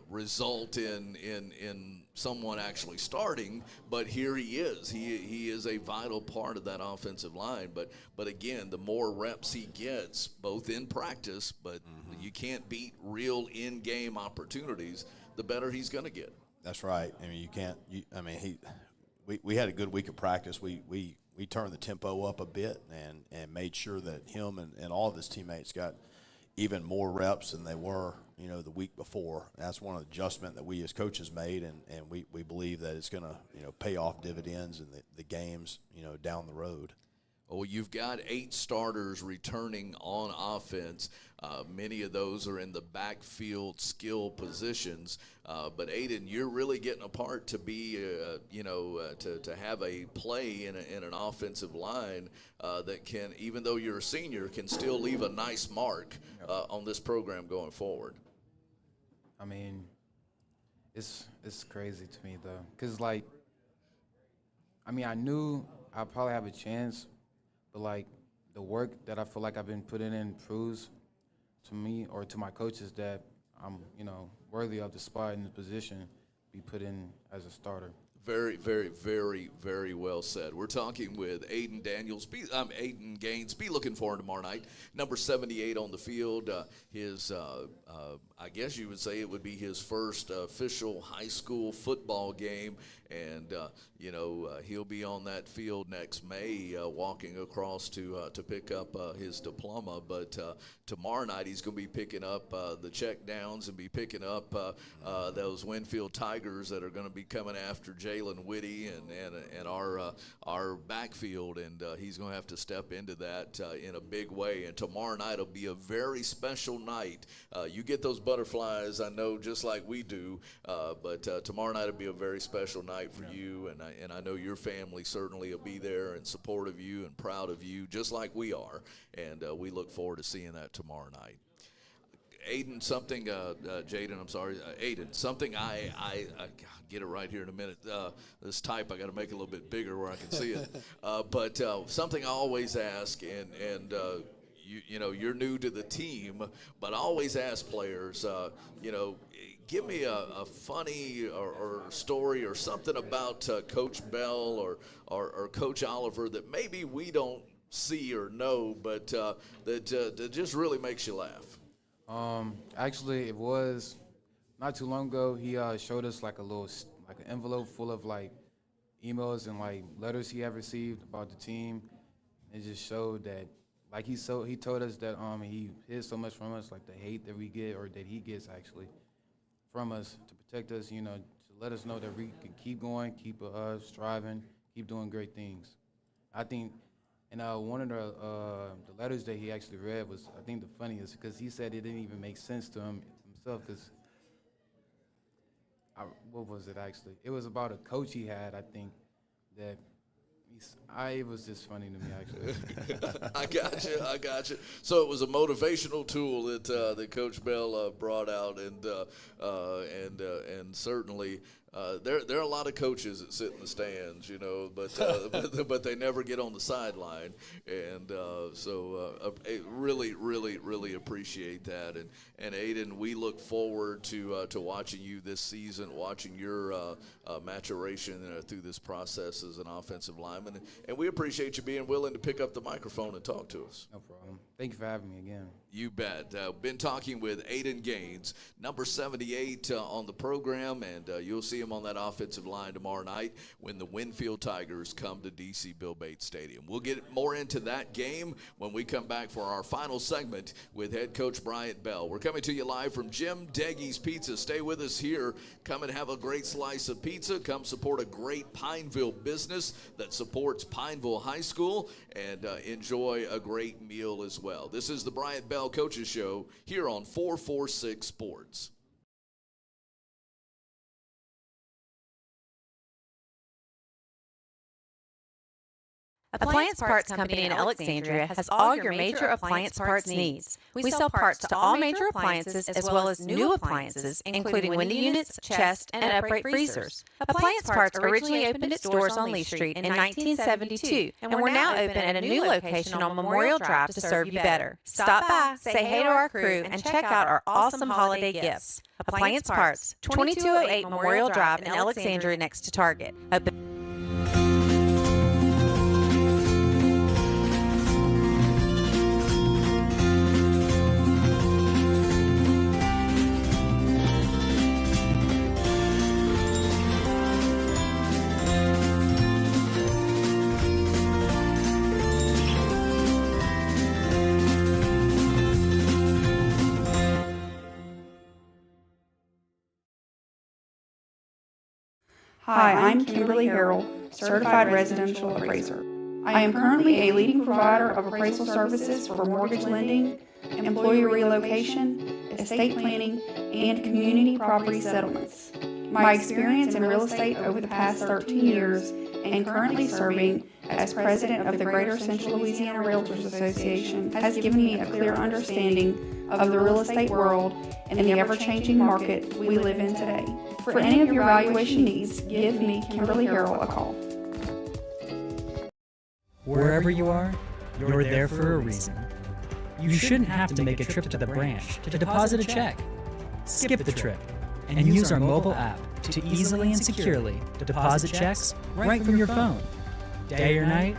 result in someone actually starting, but here he is. He is a vital part of that offensive line. But again, the more reps he gets, both in practice, but you can't beat real in-game opportunities, the better he's going to get. That's right. I mean, you can't. We had a good week of practice. We turned the tempo up a bit and made sure that him and all of his teammates got even more reps than they were, the week before. That's one of the adjustments that we as coaches made, and we believe that it's going to pay off dividends in the games down the road. Well, you've got 8 starters returning on offense. Many of those are in the backfield skill positions. But Aiden, you're really getting a part to be, to have a play in an offensive line that can, even though you're a senior, can still leave a nice mark on this program going forward. I mean, it's crazy to me though, because I knew I'd probably have a chance. But, the work that I feel like I've been putting in proves to me or to my coaches that I'm, worthy of the spot in the position be put in as a starter. Very, very, very, very well said. We're talking with Aiden Daniels. Aiden Gaines. Be looking for him tomorrow night. Number 78 on the field. I guess you would say it would be his first official high school football game. And, he'll be on that field next May walking across to pick up his diploma. But tomorrow night he's going to be picking up the check downs and be picking up those Winnfield Tigers that are going to be coming after Jalen Whitty and our backfield. And he's going to have to step into that in a big way. And tomorrow night will be a very special night. You get those butterflies, I know, just like we do. But tomorrow night will be a very special night for you, and I know your family certainly will be there in support of you and proud of you, just like we are, and we look forward to seeing that tomorrow night. Aiden, something, Jaden, I'm sorry, Aiden, something I get it right here in a minute. This type I got to make it a little bit bigger where I can see it, but something I always ask, and you're new to the team, but I always ask players, give me a funny or story or something about Coach Bell or Coach Oliver that maybe we don't see or know, but that just really makes you laugh. Actually, it was not too long ago. He showed us an envelope full of emails and letters he had received about the team. It just showed that. He told us that he hid so much from us, the hate that we get or that he gets actually from us to protect us, to let us know that we can keep going, keep striving, keep doing great things. I think, and one of the letters that he actually read was, I think, the funniest because he said it didn't even make sense to himself because, what was it actually? It was about a coach he had, I think, that It was just funny to me, actually. I got you. So it was a motivational tool that Coach Bell brought out, and certainly there are a lot of coaches that sit in the stands, but they never get on the sideline, and really appreciate that, and Aiden, we look forward to watching you this season, watching your maturation through this process as an offensive lineman, and we appreciate you being willing to pick up the microphone and talk to us. No problem. Thank you for having me again. You bet. Been talking with Aiden Gaines, number 78 on the program, and you'll see him on that offensive line tomorrow night when the Winnfield Tigers come to D.C. Bill Bates Stadium. We'll get more into that game when we come back for our final segment with head coach Bryant Bell. We're coming to you live from Jim Deggys Pizza. Stay with us here. Come and have a great slice of pizza. Come support a great Pineville business that supports Pineville High School, and enjoy a great meal as well. This is the Bryant Bell Coaches Show here on 446 Sports. Appliance Parts Company in Alexandria has all your major appliance parts needs. We sell parts to all major appliances as well as new appliances, including window units, chest, and upright freezers. Appliance Parts originally opened its doors on Lee Street in 1972, and we're now open at a new location on Memorial Drive to serve you better. Stop by, say hey to our crew, and check out our awesome holiday gifts. Appliance Parts, 2208 Memorial Drive in Alexandria next to Target. Hi, I'm Kimberly Harrell, Certified Residential Appraiser. I am currently a leading provider of appraisal services for mortgage lending, employee relocation, estate planning, and community property settlements. My experience in real estate over the past 13 years and currently serving as president of the Greater Central Louisiana Realtors Association has given me a clear understanding of the real estate world and the ever-changing market we live in today. For any of your valuation needs, give me, Kimberly Harrell, a call. Wherever you are, you're there for a reason. You shouldn't have to make a trip to the branch to deposit a check. Skip the trip and use our mobile app to easily and securely deposit checks right from your phone, day or night,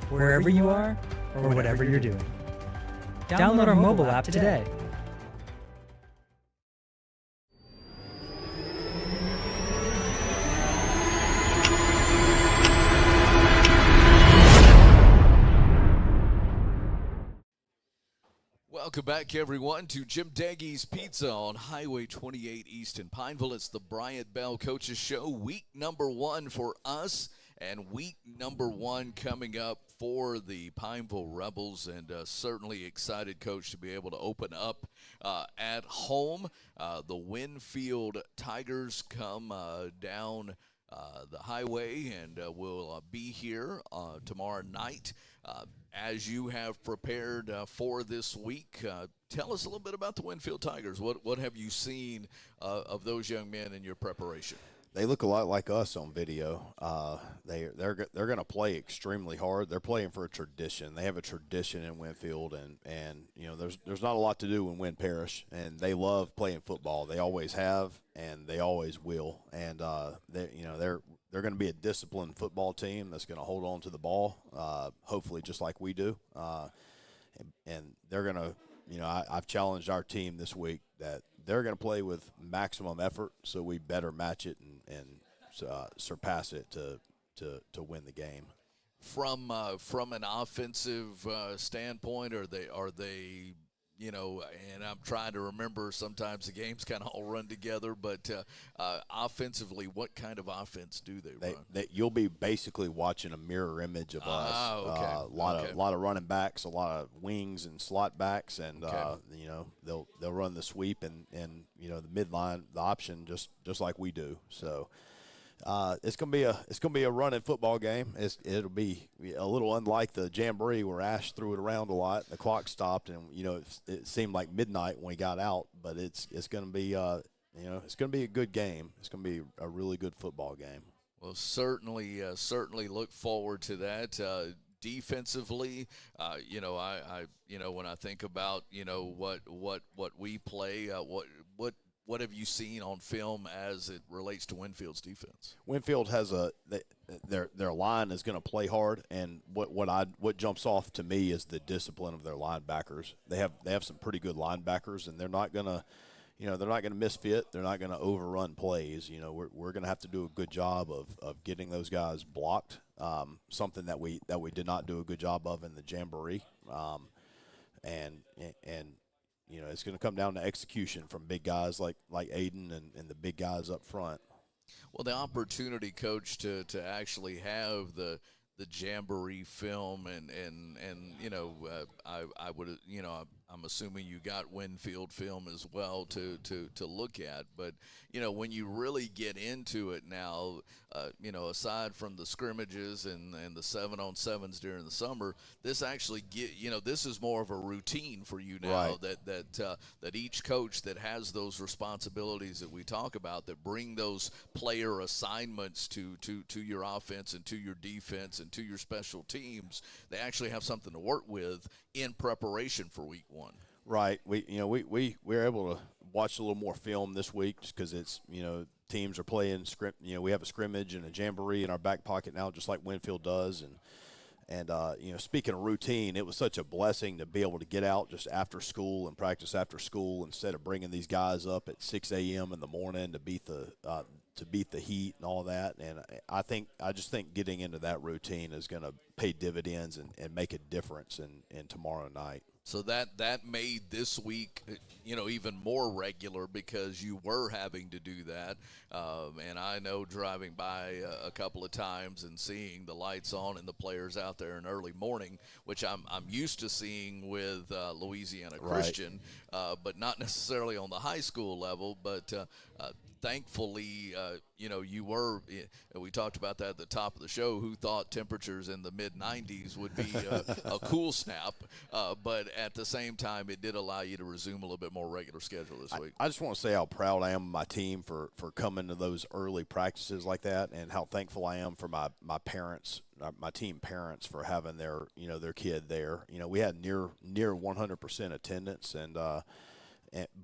wherever you are or whatever you're doing. Download our mobile app today. Welcome back, everyone, to Jim Deggys Pizza on Highway 28 East in Pineville. It's the Bryant Bell Coaches Show, week number 1 for us, and week number 1 coming up for the Pineville Rebels, and certainly excited, Coach, to be able to open up at home. The Winnfield Tigers come down the highway and will be here tomorrow night. As you have prepared for this week, tell us a little bit about the Winnfield Tigers. What have you seen of those young men in your preparation? They look a lot like us on video. They're going to play extremely hard. They're playing for a tradition. They have a tradition in Winnfield, and you know there's not a lot to do in Winn Parish, and they love playing football. They always have, and they always will. And they're going to be a disciplined football team that's going to hold on to the ball, hopefully just like we do. And they're going to, I've challenged our team this week that they're going to play with maximum effort, so we better match it and surpass it to win the game. From an offensive standpoint, are they and I'm trying to remember, sometimes the games kind of all run together, but offensively, what kind of offense do they run? You'll be basically watching a mirror image of us. Okay. A lot of running backs, a lot of wings and slot backs, and they'll run the sweep and the midline, the option, just like we do. So It's gonna be a running football game. It'll be a little unlike the Jamboree where Ash threw it around a lot. The clock stopped, and it seemed like midnight when we got out. But it's gonna be it's gonna be a good game. It's gonna be a really good football game. Well, certainly look forward to that. Defensively, I when I think about what we play, what have you seen on film as it relates to Winfield's defense? Winfield has their line is going to play hard, and what jumps off to me is the discipline of their linebackers. They have some pretty good linebackers, and they're not going to misfit. They're not going to overrun plays. We're going to have to do a good job of getting those guys blocked. Something that we did not do a good job of in the Jamboree, and it's going to come down to execution from big guys like Aiden and the big guys up front. Well, the opportunity, Coach, to actually have the Jamboree film and I would I'm assuming you got Winnfield film as well to look at, but when you really get into it now, aside from the scrimmages and the 7-on-7s during the summer, this actually this is more of a routine for you now. Right. That each coach that has those responsibilities that we talk about, that bring those player assignments to your offense and to your defense and to your special teams, they actually have something to work with in preparation for week one. Right. We were able to watch a little more film this week just because it's teams are playing we have a scrimmage and a Jamboree in our back pocket now, just like Winnfield does, and speaking of routine, it was such a blessing to be able to get out just after school and practice after school instead of bringing these guys up at 6 a.m. in the morning to beat the heat and all that. And I just think getting into that routine is going to pay dividends and make a difference in tomorrow night. So that made this week, even more regular because you were having to do that. And I know driving by a couple of times and seeing the lights on and the players out there in early morning, which I'm used to seeing with Louisiana Christian, but not necessarily on the high school level. But thankfully, you were. We talked about that at the top of the show. Who thought temperatures in the mid 90s would be a cool snap? But at the same time, it did allow you to resume a little bit more regular schedule this week. I just want to say how proud I am of my team for coming to those early practices like that, and how thankful I am for my parents, my team parents, for having their kid there. We had near 100% attendance,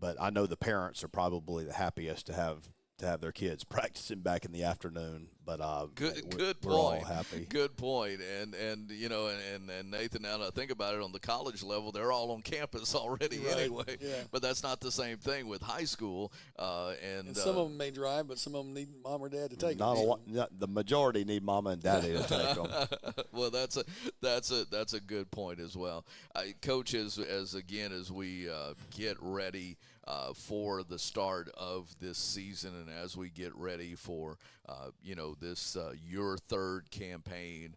but I know the parents are probably the happiest to have their kids practicing back in the afternoon. But good point. We're all happy. Good point. And Nathan, now that I think about it, on the college level, they're all on campus already anyway. Yeah. But that's not the same thing with high school. And some of them may drive, but some of them need mom or dad to take them. Not a lot. The majority need mama and daddy to take them. Well, that's a good point as well. Coach, as we get ready for the start of this season, and as we get ready for this your third campaign,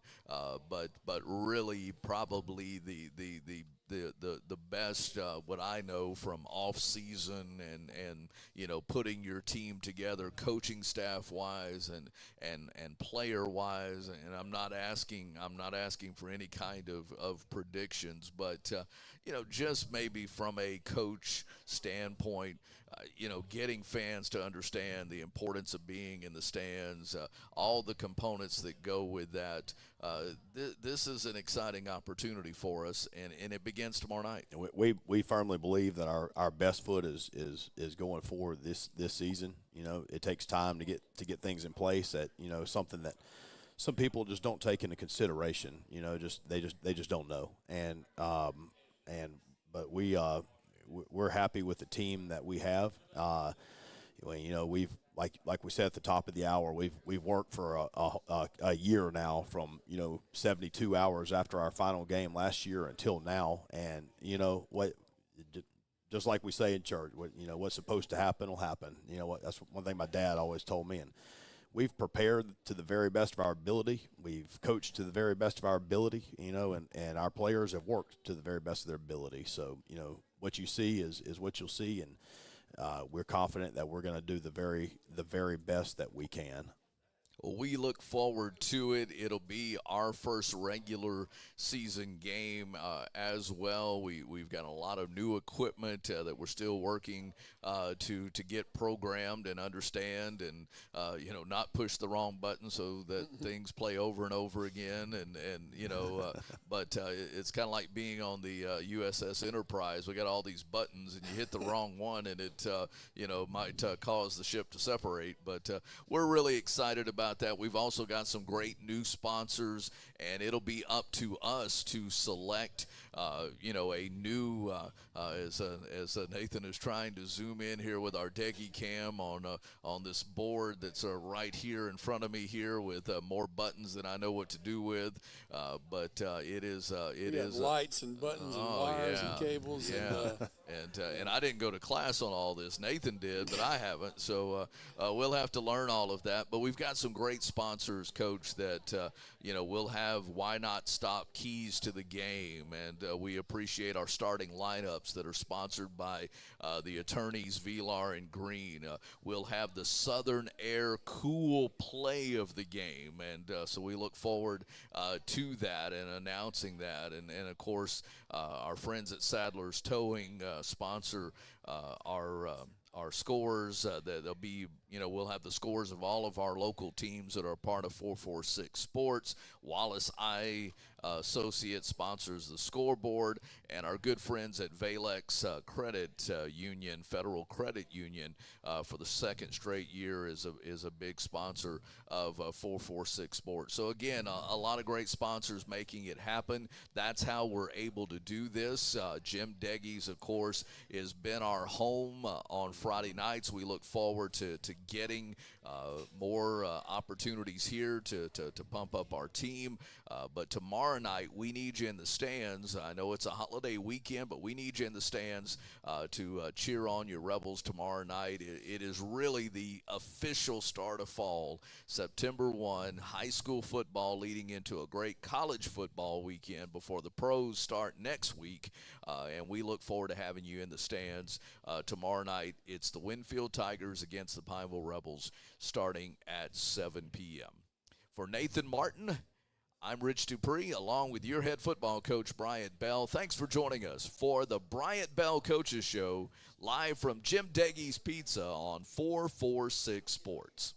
but really probably the best what I know from off season and putting your team together, coaching staff wise and player wise. And I'm not asking for any kind of predictions, but just maybe from a coach standpoint, getting fans to understand the importance of being in the stands, all the components that go with that. This is an exciting opportunity for us, and it begins tomorrow night. We firmly believe that our best foot is going forward this season. It takes time to get things in place that something that some people just don't take into consideration. They just don't know. But we're happy with the team that we have. We've like we said at the top of the hour, we've worked for a year now, from 72 hours after our final game last year until now, and what, just like we say in church, what's supposed to happen will happen. That's one thing my dad always told me, and we've prepared to the very best of our ability. We've coached to the very best of our ability, and our players have worked to the very best of their ability. So what you see is what you'll see, and we're confident that we're going to do the very best that we can. We look forward to it. It'll be our first regular season game as well. We've got a lot of new equipment that we're still working to get programmed and understand, and not push the wrong button so that things play over and over again. But it's kind of like being on the USS Enterprise. We got all these buttons, and you hit the wrong one, and it might cause the ship to separate. But we're really excited about that. We've also got some great new sponsors, and it'll be up to us to select a new as Nathan is trying to zoom in here with our Deggy cam on this board that's right here in front of me here with more buttons than I know what to do with, but it is lights and buttons and wires and cables. And I didn't go to class on all this. Nathan did, but I haven't. So we'll have to learn all of that. But we've got some great sponsors, Coach, that we'll have Why Not Stop keys to the game, and we appreciate our starting lineups that are sponsored by the attorneys Vilar and Green. We'll have the Southern Air cool play of the game, and so we look forward to that and announcing that. And of course, our friends at Sadler's Towing sponsor our scores. There'll be, we'll have the scores of all of our local teams that are part of 446 Sports. Wallace I Associates sponsors the scoreboard, and our good friends at Valex Credit Union, Federal Credit Union, for the second straight year is a big sponsor of 446 Sports. So again, a lot of great sponsors making it happen. That's how we're able to do this. Jim Deggys, of course, has been our home on Friday nights. We look forward to getting more opportunities here to pump up our team. But tomorrow night, we need you in the stands. I know it's a holiday weekend, but we need you in the stands to cheer on your Rebels tomorrow night. It is really the official start of fall, September 1, high school football leading into a great college football weekend before the pros start next week. And we look forward to having you in the stands tomorrow night. It's the Winnfield Tigers against the Pineville Rebels starting at 7 p.m. For Nathan Martin, I'm Rich Dupree, along with your head football coach, Bryant Bell. Thanks for joining us for the Bryant Bell Coaches Show, live from Jim Deggys Pizza on 446 Sports.